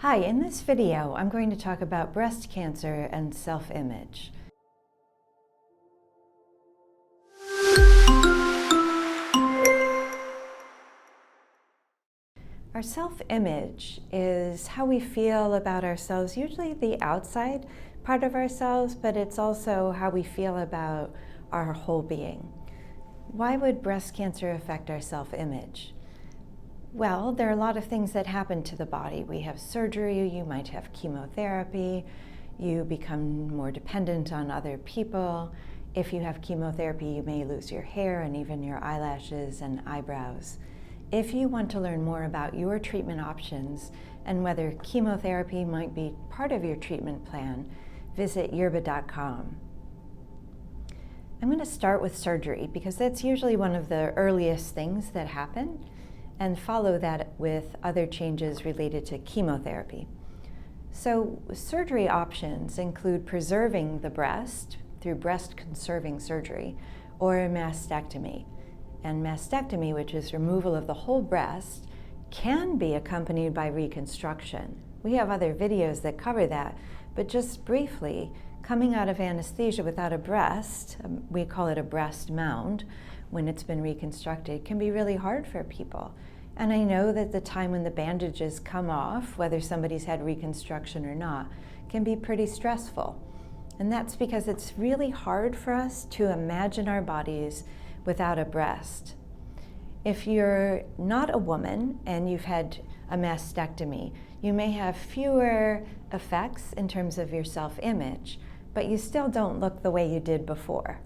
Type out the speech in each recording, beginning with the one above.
Hi, in this video, I'm going to talk about breast cancer and self-image. Our self-image is how we feel about ourselves, usually the outside part of ourselves, but it's also how we feel about our whole being. Why would breast cancer affect our self-image? Well, there are a lot of things that happen to the body. We have surgery, you might have chemotherapy, you become more dependent on other people. If you have chemotherapy, you may lose your hair and even your eyelashes and eyebrows. If you want to learn more about your treatment options and whether chemotherapy might be part of your treatment plan, visit Yerbba.com. I'm going to start with surgery because that's usually one of the earliest things that happen, and follow that with other changes related to chemotherapy. So surgery options include preserving the breast through breast conserving surgery or a mastectomy. And mastectomy, which is removal of the whole breast, can be accompanied by reconstruction. We have other videos that cover that, but just briefly, coming out of anesthesia without a breast, we call it a breast mound, when it's been reconstructed, can be really hard for people. And I know that the time when the bandages come off, whether somebody's had reconstruction or not, can be pretty stressful. And that's because it's really hard for us to imagine our bodies without a breast. If you're not a woman and you've had a mastectomy, you may have fewer effects in terms of your self-image, but you still don't look the way you did before.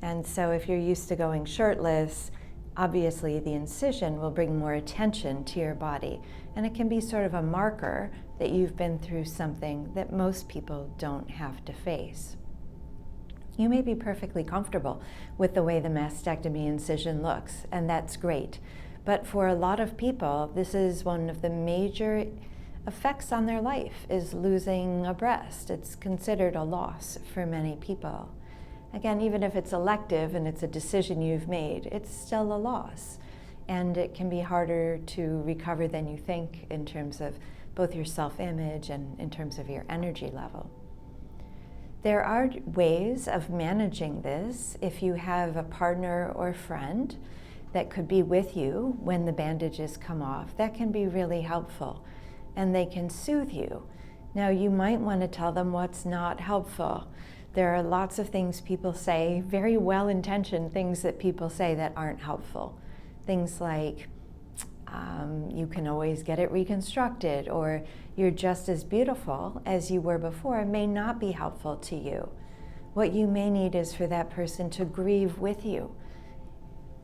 And so if you're used to going shirtless, obviously the incision will bring more attention to your body, and it can be sort of a marker that you've been through something that most people don't have to face. You may be perfectly comfortable with the way the mastectomy incision looks, and that's great. But for a lot of people, this is one of the major effects on their life, is losing a breast. It's considered a loss for many people. Again, even if it's elective and it's a decision you've made, it's still a loss. And it can be harder to recover than you think in terms of both your self-image and in terms of your energy level. There are ways of managing this if you have a partner or friend that could be with you when the bandages come off. That can be really helpful, and they can soothe you. Now, you might want to tell them what's not helpful. There are lots of things people say, very well-intentioned things that people say that aren't helpful. Things like, you can always get it reconstructed, or you're just as beautiful as you were before, may not be helpful to you. What you may need is for that person to grieve with you.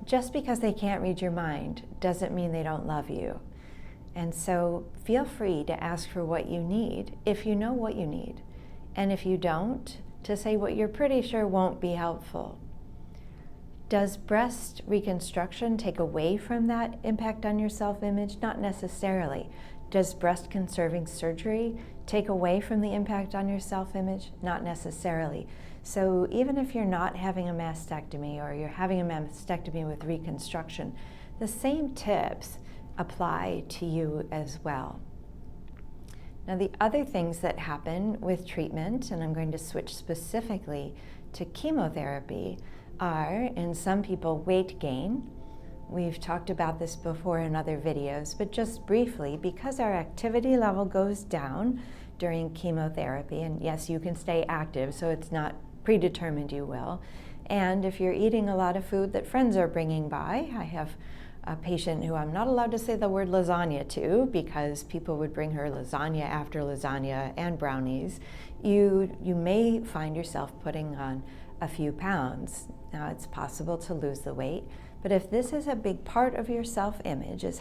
Just because they can't read your mind doesn't mean they don't love you. And so feel free to ask for what you need if you know what you need. And if you don't, to say what you're pretty sure won't be helpful. Does breast reconstruction take away from that impact on your self-image? Not necessarily. Does breast conserving surgery take away from the impact on your self-image? Not necessarily. So even if you're not having a mastectomy or you're having a mastectomy with reconstruction, the same tips apply to you as well. Now, the other things that happen with treatment, and I'm going to switch specifically to chemotherapy, are, in some people, weight gain. We've talked about this before in other videos, but just briefly, because our activity level goes down during chemotherapy, and yes, you can stay active, so it's not predetermined you will. And if you're eating a lot of food that friends are bringing by, I have a patient who I'm not allowed to say the word lasagna to because people would bring her lasagna after lasagna and brownies, you may find yourself putting on a few pounds. Now, it's possible to lose the weight, but if this is a big part of your self-image, if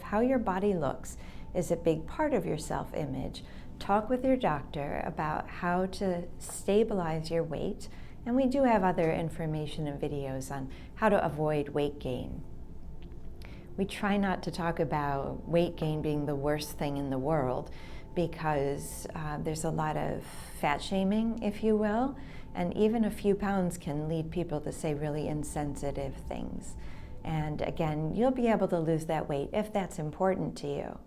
how your body looks is a big part of your self-image, talk with your doctor about how to stabilize your weight. And we do have other information and videos on how to avoid weight gain. We try not to talk about weight gain being the worst thing in the world because there's a lot of fat shaming, if you will, and even a few pounds can lead people to say really insensitive things. And again, you'll be able to lose that weight if that's important to you.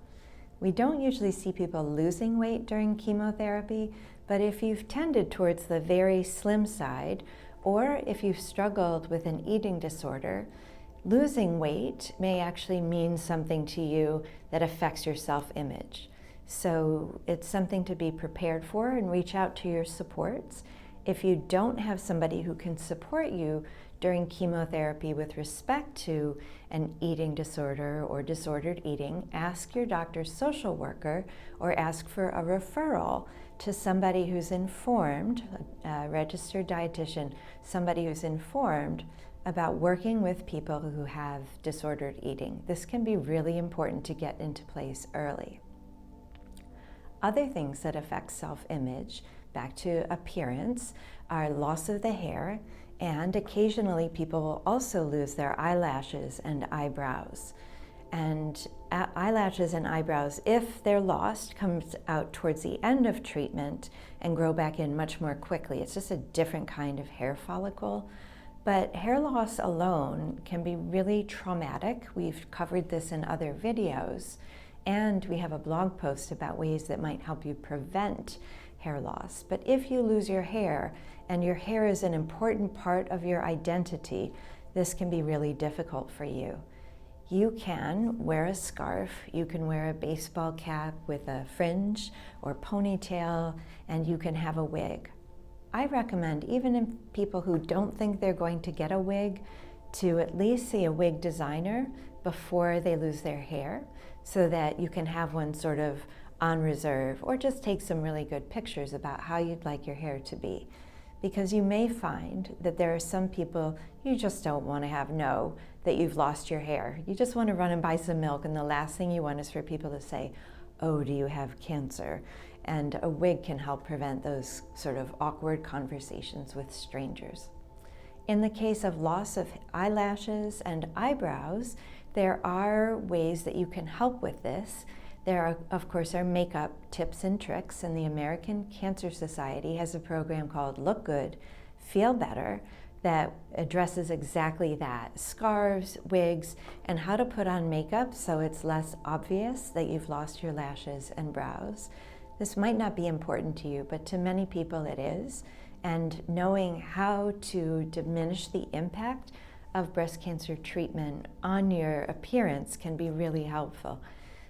We don't usually see people losing weight during chemotherapy, but if you've tended towards the very slim side, or if you've struggled with an eating disorder, losing weight may actually mean something to you that affects your self-image. So it's something to be prepared for and reach out to your supports. If you don't have somebody who can support you during chemotherapy with respect to an eating disorder or disordered eating, ask your doctor's social worker or ask for a referral to somebody who's informed, a registered dietitian, somebody who's informed about working with people who have disordered eating. This can be really important to get into place early. Other things that affect self-image, back to appearance, are loss of the hair, and occasionally people will also lose their eyelashes and eyebrows. And eyelashes and eyebrows, if they're lost, comes out towards the end of treatment and grow back in much more quickly. It's just a different kind of hair follicle. But hair loss alone can be really traumatic. We've covered this in other videos, and we have a blog post about ways that might help you prevent hair loss. But if you lose your hair, and your hair is an important part of your identity, this can be really difficult for you. You can wear a scarf, you can wear a baseball cap with a fringe or ponytail, and you can have a wig. I recommend, even in people who don't think they're going to get a wig, to at least see a wig designer before they lose their hair, so that you can have one sort of on reserve, or just take some really good pictures about how you'd like your hair to be. Because you may find that there are some people you just don't want to know that you've lost your hair. You just want to run and buy some milk, and the last thing you want is for people to say, "Oh, do you have cancer?" And a wig can help prevent those sort of awkward conversations with strangers. In the case of loss of eyelashes and eyebrows, there are ways that you can help with this. There are, of course, makeup tips and tricks, and the American Cancer Society has a program called Look Good, Feel Better that addresses exactly that. Scarves, wigs, and how to put on makeup so it's less obvious that you've lost your lashes and brows. This might not be important to you, but to many people it is. And knowing how to diminish the impact of breast cancer treatment on your appearance can be really helpful,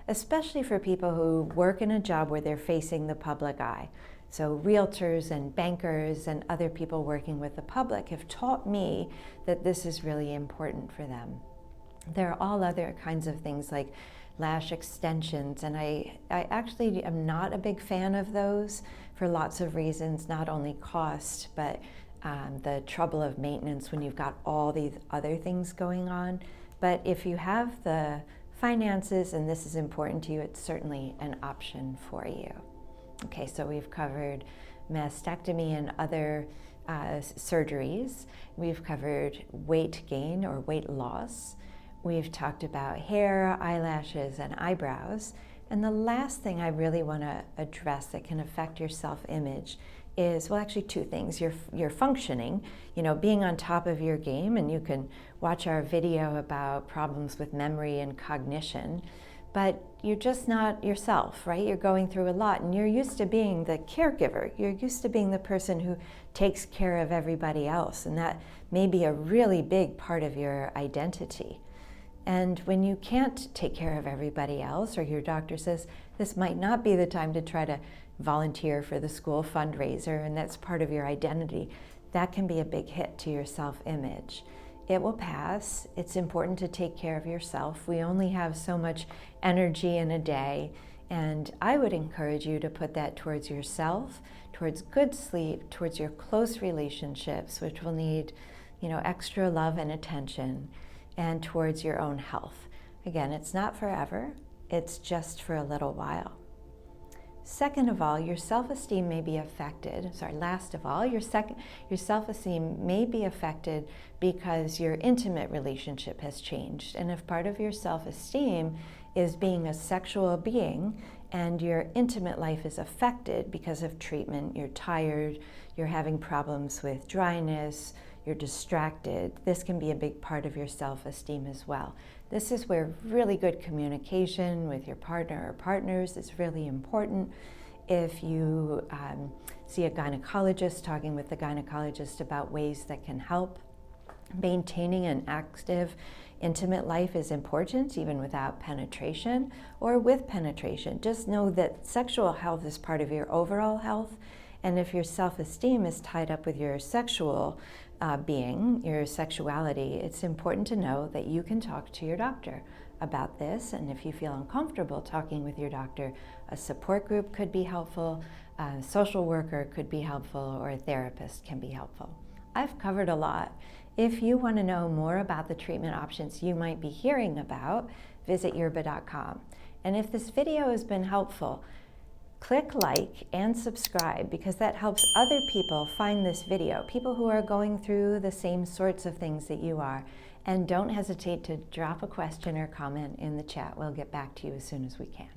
especially for people who work in a job where they're facing the public eye. So realtors and bankers and other people working with the public have taught me that this is really important for them. There are all other kinds of things like lash extensions, and I actually am not a big fan of those for lots of reasons, not only cost, but the trouble of maintenance when you've got all these other things going on. But if you have the finances and this is important to you, it's certainly an option for you. Okay, so we've covered mastectomy and other surgeries. We've covered weight gain or weight loss. We've talked about hair, eyelashes, and eyebrows. And the last thing I really want to address that can affect your self-image is, well, actually two things. Your functioning, being on top of your game, and you can watch our video about problems with memory and cognition, but you're just not yourself, right? You're going through a lot, and you're used to being the caregiver. You're used to being the person who takes care of everybody else, and that may be a really big part of your identity. And when you can't take care of everybody else, or your doctor says this might not be the time to try to volunteer for the school fundraiser, and that's part of your identity, that can be a big hit to your self-image. It will pass. It's important to take care of yourself. We only have so much energy in a day, and I would encourage you to put that towards yourself, towards good sleep, towards your close relationships, which will need, extra love and attention, and towards your own health. Again, it's not forever, it's just for a little while. Second of all, your self-esteem may be affected. Last of all, your self-esteem may be affected because your intimate relationship has changed. And if part of your self-esteem is being a sexual being and your intimate life is affected because of treatment, you're tired, you're having problems with dryness, you're distracted, this can be a big part of your self-esteem as well. This is where really good communication with your partner or partners is really important. If you see a gynecologist, talking with the gynecologist about ways that can help. Maintaining an active, intimate life is important, even without penetration or with penetration. Just know that sexual health is part of your overall health, and if your self-esteem is tied up with your sexual being, your sexuality, it's important to know that you can talk to your doctor about this, and if you feel uncomfortable talking with your doctor, a support group could be helpful, a social worker could be helpful, or a therapist can be helpful. I've covered a lot. If you want to know more about the treatment options you might be hearing about, visit Yerbba.com. And if this video has been helpful, click like and subscribe, because that helps other people find this video, people who are going through the same sorts of things that you are. And don't hesitate to drop a question or comment in the chat. We'll get back to you as soon as we can.